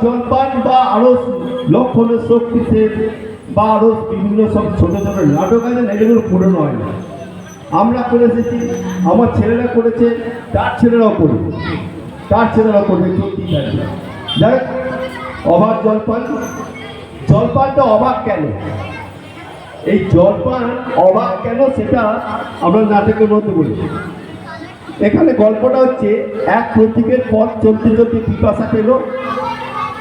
জলপান বা আরো লক্ষণের শক্তিতে বা আরো বিভিন্ন সব ছোট ছোট নাটক আছে না, এগুলো পুরনো হয় না। আমরা করে এসেছি, আমার ছেলেরা করেছে, তার ছেলেরাও করবে, চলতেই থাকবে। যাই হোক, অবাক জলপানটা অবাক কেন, এই জলপান অবাক কেন সেটা আমরা নাটকের মধ্যে বলেছি। এখানে গল্পটা হচ্ছে, এক প্রতীকের পথ চলতে চলতে পিপাসা পেল,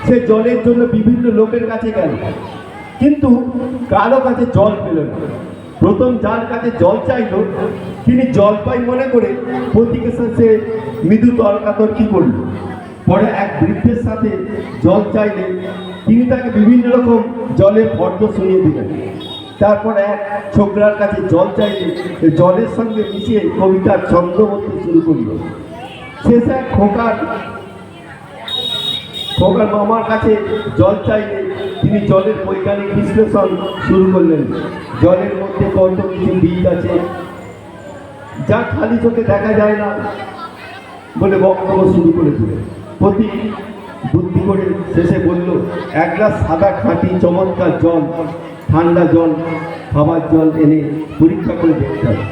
সে জলের জন্য বিভিন্ন লোকের কাছে গেল, কিন্তু কারো কাছে জল পেল না। প্রথম যার কাছে জল চাইল, তিনি জল পাই মনে করে প্রতীকের সাথে মৃদু তর্কাতর্কি করল। পরে এক বৃদ্ধের সাথে জল চাইলে তিনি তাকে বিভিন্ন রকম জলের ফর্দ শুনিয়ে দিলেন। তারপর এক ছোকরার কাছে জল চাইলে জলের সঙ্গে মিশিয়ে কবিতার ছন্দ বলতে শুরু করল। শেষে এক খোকার মামার কাছে জল চাইলে তিনি জলের বৈজ্ঞানিক বিশ্লেষণ শুরু করলেন। জলের মধ্যে কত কিছু বীজ আছে যা খালি চোখে দেখা যায় না বলে বক্তব্য শুরু করে দিলেন। প্রতি বুদ্ধি করে শেষে বলল, এক গ্লাস সাদা খাঁটি চমৎকার জল, ঠান্ডা জল, খাবার জল এনে পরীক্ষা করে দেখতে হবে।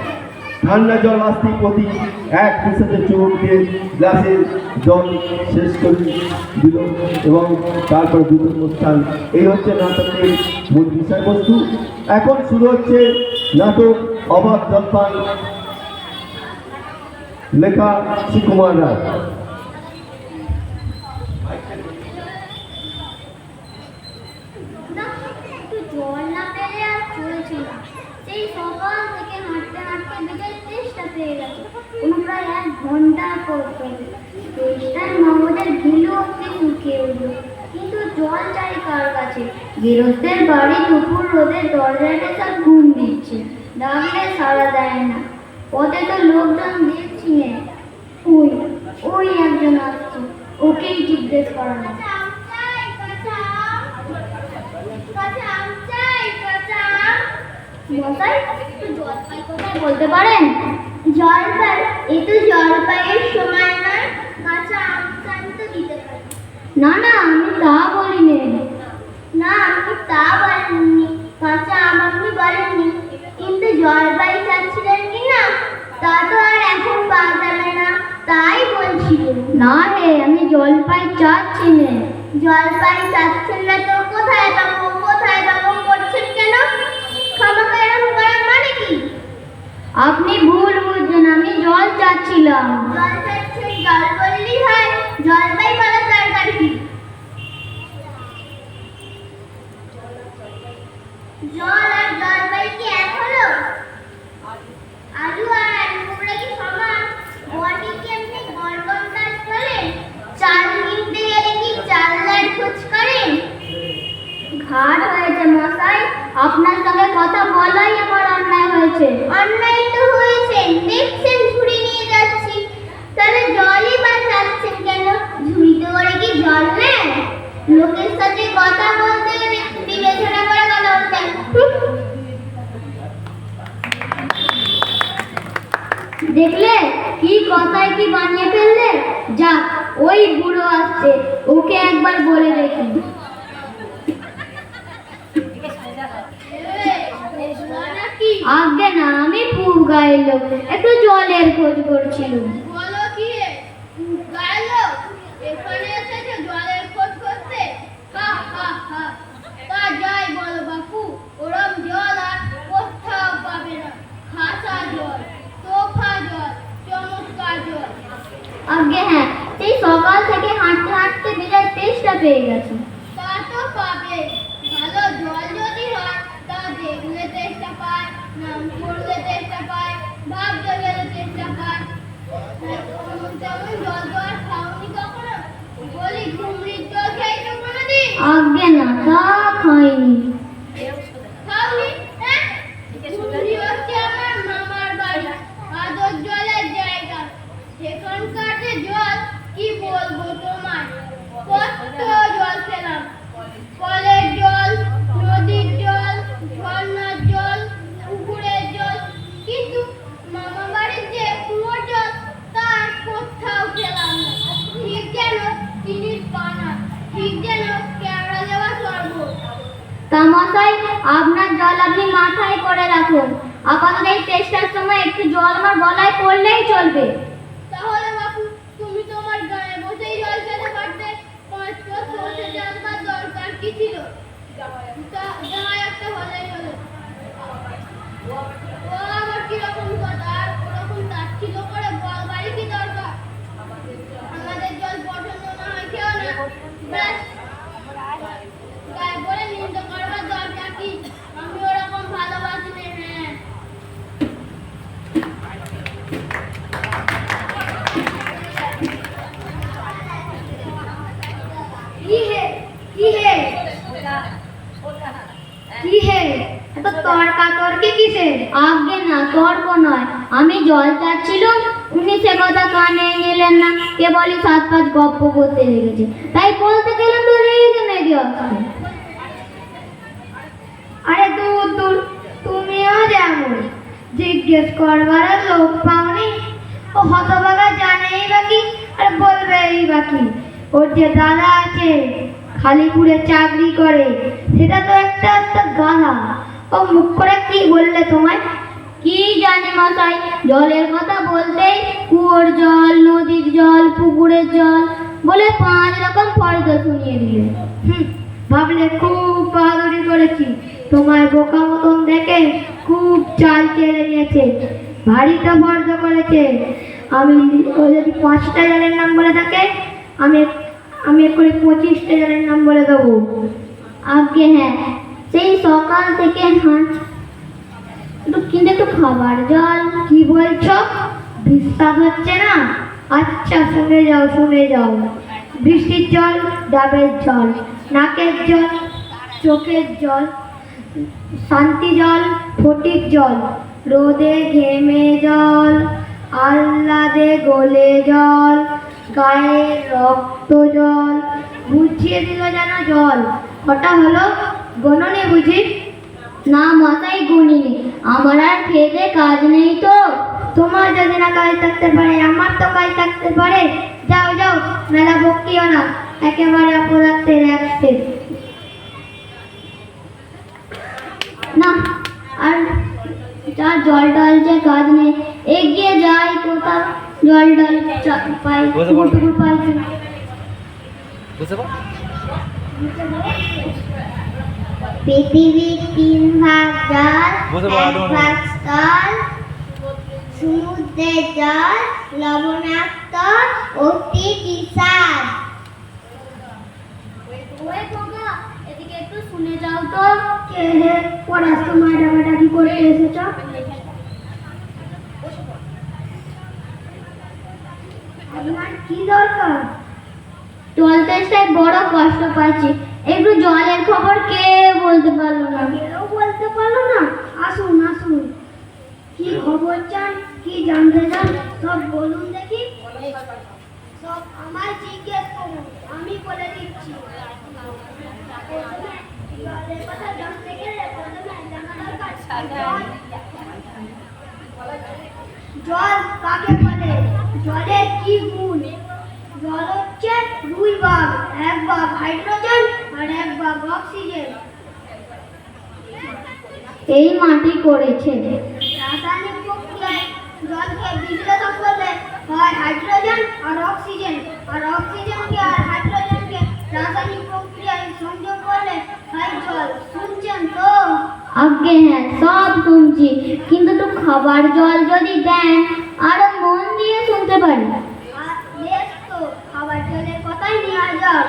ঠান্ডা জল আসতেই প্রতি এক হিসেবে চুমুক দিয়ে গ্লাসের জল শেষ করে দিল এবং তারপর দুটো অনুষ্ঠান। এই হচ্ছে নাটকের মূল বিষয়বস্তু। এখন শুরু হচ্ছে নাটক অবাক জলপান, লেখা সুকুমার রায়। সেই সকাল থেকে হাঁটতে হাঁটতে বিকেল 3টা পেয়ে গেছে, প্রায় 1 ঘন্টা করতে। চেষ্টায় মহম্মদের ঘিলু অব্দি শুকিয়ে উঠল, কিন্তু জল চাই কার কাছে? গৃহস্থের বাড়ি দুপুর রোদের দরজাটা সব ঘুম দিচ্ছে, ডাকলে সাড়া দেয় না। পথে তো লোকজন দেখছি নে, ওই একজন আসছে, ওকেই জিজ্ঞেস করা না। মশাই, একটু জলপাই কোথায় বলতে পারেন? জলপাই? এ তো জলপাইয়ের সময় নয়, কাঁচা আম চান তো দিতে পারেন। না না, আমি তা বলিনি। না, আপনি তা বলেননি, কাঁচা আম আপনি বলেননি, কিন্তু জলপাই চাচ্ছিলেন কি না তা তো আর এখন পাওয়া যাবে না, তাই বলছিলেন। না রে, আমি জলপাই চাচ্ছি না। জলপাই চাচ্ছেন না তো কোথায় পাবো করছেন কেন? খামাখা এরকম করার মানে কি? আপনি ভুল বুঝছেন, আমি জল চাচ্ছিলাম। জল চাচ্ছেন, জল বললেই হয়, জলপাই বলার দরকার কি? জল আর জলপাই কি এক হলো? আলু আর আলু কুমড়া কি সমান? বটি কি আপনি গড়গড় কাজ করেন? চাল কিনতে গেলে কি চালদার খোঁজ করেন? ঘাট হয়েছে মশাই, আপনার সঙ্গে কথা বলাই আমার অন্যায় হয়েছে। অন্যায় তো হয়েছে, দেখছেন ঝুড়ি নিয়ে যাচ্ছি, তাহলে জলই বা চাচ্ছেন কেন? ঝুড়িতে করে কি জল নেন? লোকের সাথে কথা বলতে গেলে বিবেচনা করে কথা বলতেন। দেখলে কি কথায় কি বানিয়ে ফেললে? যাক, ওই বুড়ো আসছে, ওকে একবার বলে দেখি। আগে না, আমি পুব গায়ের লোক, একটু জলের খোঁজ করছিলাম। বলো কি গায়ের লোক এখানে এসেছে জলের খোঁজ করতে? হা হা হা, তা যাই বলো বাপু, ওরম জল আর কোথাও পাবে না। খাসা জল, তোফা জল, চমৎকার জল। আগে হ্যাঁ, সেই সকাল থেকে হাঁটতে হাঁটতে বিকেল 3টা পেয়ে গেছে। তা তো পাবে, ভালো জল যদি হয় তা দেখলে চেষ্টা পায়, নাম করলে চেষ্টা পায়, ভাব জলের চেষ্টা পায়। তেমন জল তো আর খাওনি কখনো? বলি, ঘুমরির জল খেয়েছো কোনোদিন? আগে না, তা খাইনি। খাওনি? হ্যাঁ, ঘুমরি হচ্ছে আমার মামার বাড়ি, আদর জলের জায়গা। সেখানকার যে জল কি বলবো তোমায়, কত জল খেলাম। কলের জল, নদীর জল, ঝর্ণার জল, পুকুরের জল, কিন্তু মামা বাড়ির যে কুয়োর জল তার কোথাও খেলাম না। ঠিক যেন চিনির পানা, ঠিক যেন মশাই, আপনার জল আপনি মাথায় করে রাখুন। আপাতত এই টেস্টার সময় একটু জল আমার গলায় পড়লেই চলবে। তাহলে বাপু, তুমি তোমার গায়ে বসেই জল খেতে পারতে। পাঁচ পাঁচ বসে জানবার দরকার কি ছিল? জামাই একটা হলেই হলো। ও আমার কিরকম কথা, আর ওরকম তাচ্ছিল করে বাড়ি কি দরকার? আমাদের জল পছন্দ না হয় খেও না, ব্যাস। গায়ে পড়ে নিন্দা করবার দরকার কি? আমি ওরকম ভালোবাসি না। হ্যাঁ, কি হে এত তর্কাতর্কি কিসের? আগে না, তর্ক নয়। আমি জল চাচ্ছিলাম, উনি সে কথা কানে নিলেন না, কেবলই 7-5 গপ্প করতে লেগেছে। তাই বলতে গেলাম তো রেগে মেগে আসছে। আরে দূর দূর, তুমিও যেমন জিজ্ঞেস করবার আর লোক পাওনি। ও হতভাগা জানেই বাকি আর বলবেই বাকি। ওর যে দাদা আছে, খালিপুরে চাকরি করে, সেটা তো একটা গাধা। ও মুখ করে কি বললে তোমায়? কি জানি মশাই, জলের কথা বলতেই কুয়োর জল, নদীর জল, পুকুরের জল বলে 5 রকম ফর্দ শুনিয়ে দিলে। ভাবলে খুব বাহাদুরি করেছি। তোমার বোকা মতন দেখে খুব চাল চেড়ে নিয়েছে, ভারীটা ফর্দ করেছে। আমি ও যদি 5টা জলের নাম বলে থাকে, আমি করে 25টা জলের নাম বলে দেবো। আগে হ্যাঁ, সেই সকাল থেকে কিন্তু একটু খাবার জল। কি বলছো? বিশ্বাস হচ্ছে না? আচ্ছা, শুনে যাও। বৃষ্টির জল, ডাবের জল, নাকের জল, চোখের জল, শান্তি জল, ফটিক জল, রোদে ঘেমে জল, আহ্লাদে গলে জল, গায়ে রক্ত জল। বুঝিয়ে দিল যেন জল। কটা হলো? গণনে বুঝি? না মশাই, গুনিনি। আমার আর খেতে কাজ নেই তো। তোমার যদি না কাজ থাকতে পারে, আমার তো কাজ থাকতে পারে। যাও, মেলা বকিও না, একেবারে অপদার্থের এক স্টেপ। না, আর যা জল টল যে কাজ নেই, এগিয়ে যাই কোথাও জল টল পাই, টুকু পাই। পৃথিবীর 3 ভাগ জল, 1 ভাগ স্থল, সমুদ্রের জল লবণাক্ত, অতি বিশাল। এদিকে একটু শুনে যাও তো। কে হে? পড়ার সময় ডাকাডাকি করে এসেছ? আপনার কি দরকার? চলতে এসে বড় কষ্ট পাচ্ছি। একটু জলের খবর কেউ বলতে পারলো না। কেউ বলতে পারলো না? আসুন। কি খবর চান, কি জানতে চান, সব বলুন দেখি। সব আমায় জিজ্ঞেস করুন, আমি বলে দিচ্ছি। জলের কথা জানতে গেলে প্রথমে জানা দরকার জল কাকে বলে, জলের কি গুণ। জল হচ্ছে 2 ভাগ, 1 ভাগ হাইড্রোজেন আর 1 ভাগ অক্সিজেন। এই মাটি করেছে। রাসায়নিক প্রক্রিয়ায় জলকে বিশ্লেষণ করলে হয় হাইড্রোজেন আর অক্সিজেন, আর অক্সিজেনকে আর হাইড্রোজেনকে রাসায়নিক প্রক্রিয়ায় সংযোগ করলে হয় জল। শুনছেন তো? আগে হ্যাঁ, সব শুনছি, কিন্তু তো খাবার জল যদি দেন আরো মন দিয়ে শুনতে পারি। বেশ তো, খাবার জলের কথাই নেওয়া যাক।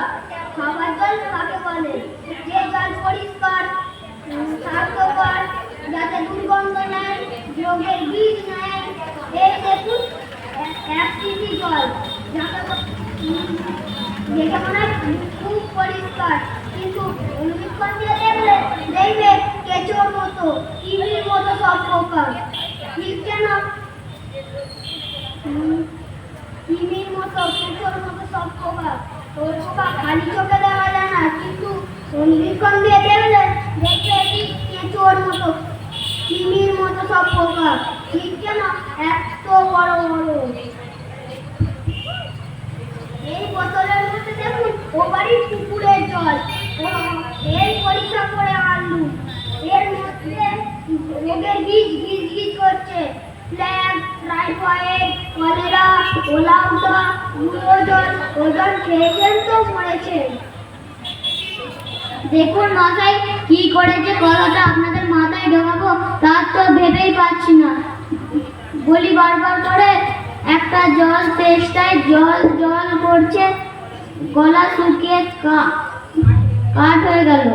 খাবার জল কাকে বলে? যে জল পরিষ্কার, স্বাস্থ্যকর, যাতে দুর্গন্ধ নেই, রোগের বীজ নেই। এই দেখুন, 1 সিসি জল, দেখে মনে হয় খুব পরিষ্কার, কিন্তু অনুবীক্ষণ দিয়ে দেখবে কেঁচোর মতো, ইমির মতো সব পোকা। ঠিক যেন ইমির মতো, কেঁচোর মতো সব পোকা। ওই পোকা খালি চোখে দেখা যায় না, কিন্তু অনুবীক্ষণ দিয়ে দেখবে এটি কেঁচোর মতো, ইমির মতো সব পোকা। ঠিক যেন এত বড় বড়। এই বোতলের মধ্যে দেখুন, ও বাড়ির পুকুরের জল। এই পরীক্ষা করে আনলুম। এর মধ্যে রোগের বীজ গিজ গিজ করছে। প্লেগ, টাইফয়েড, কলেরা, ওলাউটা, ওজন খেয়েছেন তো মরেছে। দেখুন মশাই, কি করে যে কথাটা আপনাদের মাথায় ঢোকাবো তার তো ভেবেই পাচ্ছি না। বলি বারবার করে, একটা জল তেষ্টায় জল জল করছে, গলা শুকিয়ে কাঠ হয়ে গেল।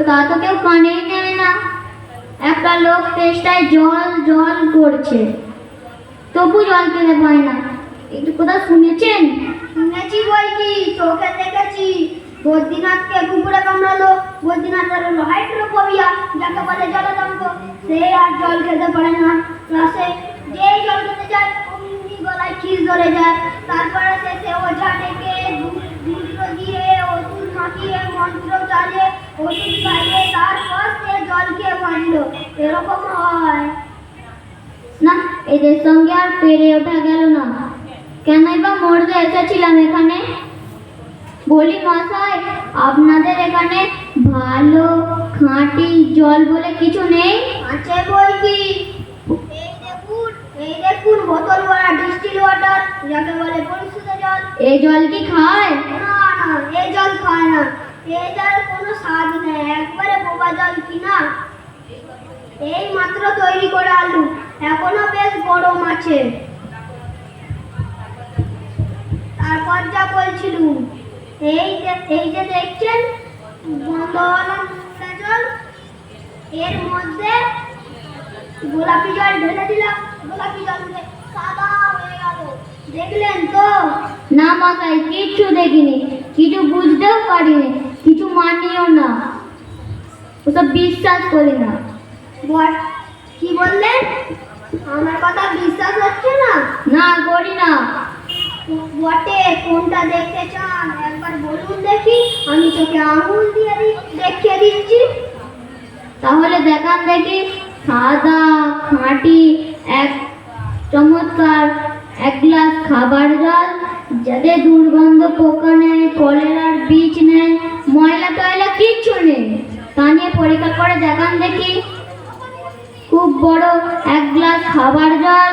তা তো কেউ কানেই নেয় না। একটা লোক তেষ্টায় জল জল করছে, তবু জল খেতে পায় না। একটু কোথাও শুনেছেন? শুনেছি বই কি, চোখে দেখেছি। বদ্রীনাথকে কুকুরে কামড়ালো, বদ্রীনাথের হলো হাইড্রোফোবিয়া, যাকে বলে জলদম্ভ। সে আর জল খেতে পারে না। ক্লাসে যেই জল খেতে যায় অমনি গলায় খিস ধরে যায়। তারপরে সে ওঝা ডেকে মন্ত্র দিয়ে, ওষুধ মাখিয়ে, মন্ত্র চালিয়ে, ওষুধ খাইয়ে তারপর সে জল খেয়ে বাঁচলো। এরকম হয় না, এদের সঙ্গে আর পেরে ওঠা গেল না। কেনই বা মরতে এসেছিলাম এখানে? বলি মশাই, আপনাদের এখানে ভালো খাঁটি জল বলে কিছু নেই? আছে বই কি, এই দেখুন বোতল ভরা ডিস্টিল ওয়াটার, যাকে বলে পরিশুদ্ধ জল। এই জল কি খায়? না না, এই জল খায় না। এই জল কোনো স্বাদ নেই, একবারে বোবা জল কিনা। এই মাত্র তৈরি করে আলু, এখনো বেশ গরম আছে। তারপর যা বলছিলুম, এই যে দেখছেন বন্ধওয়ালা নোংরা জল, এর মধ্যে গোলাপি জল ঢেলে দিলাম। গোলাপি জল সাদা হয়ে গেল, দেখলেন তো? না মশাই, কিচ্ছু দেখিনি, কিছু বুঝতেও পারিনি, কিছু মানিও না, ওসব বিশ্বাস করি না। কি বললেন? আমার কথা বিশ্বাস হচ্ছে না? না, করি না। বটে, কোনটা দেখতে চান একবার বলুন দেখি, আমি চোখে আঙুল দিয়ে দেখিয়ে দিচ্ছি। তাহলে দেখান দেখি। সাদা খাঁটি এক চমৎকার এক গ্লাস খাবার জল, যাতে দুর্গন্ধ, পোকা নেই, কলেরার বীজ নেই, ময়লা টয়লা কিচ্ছু নেই, তা নিয়ে পরীক্ষা করে দেখান দেখি। খুব বড় এক গ্লাস খাবার জল।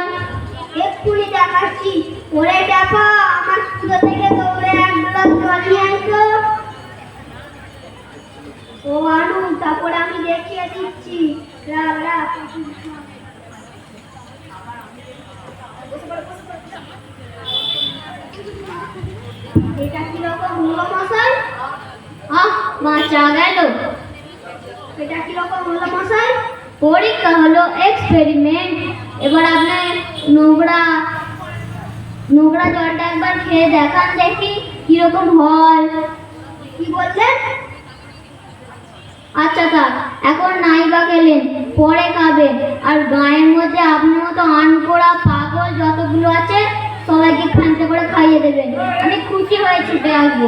এক্ষুনি দেখাচ্ছি। ওরে দেখো, আমার স্কুল থেকে দৌড়ে এক গ্লাস জল নিয়ে আসো। ও আনু, তারপরে আমি দেখিয়ে দিচ্ছি। এটা কিরকম হলো মশাই? বাঁচা গেল। এটা কিরকম হলো মশাই? পরীক্ষা হলো, এক্সপেরিমেন্ট। এবার আপনার নোংরা জলটা একবার খেয়ে দেখান দেখি কিরকম হয়। কি বললেন? আচ্ছা থাক, এখন নাই বা খেলেন, পরে খাবেন। আর গায়ের মধ্যে আপনার মতো আনকোড়া পাগল যতগুলো আছে সবাইকে খানতে করে খাইয়ে দেবেন। আমি খুশি হয়ে ছুটে আসবো।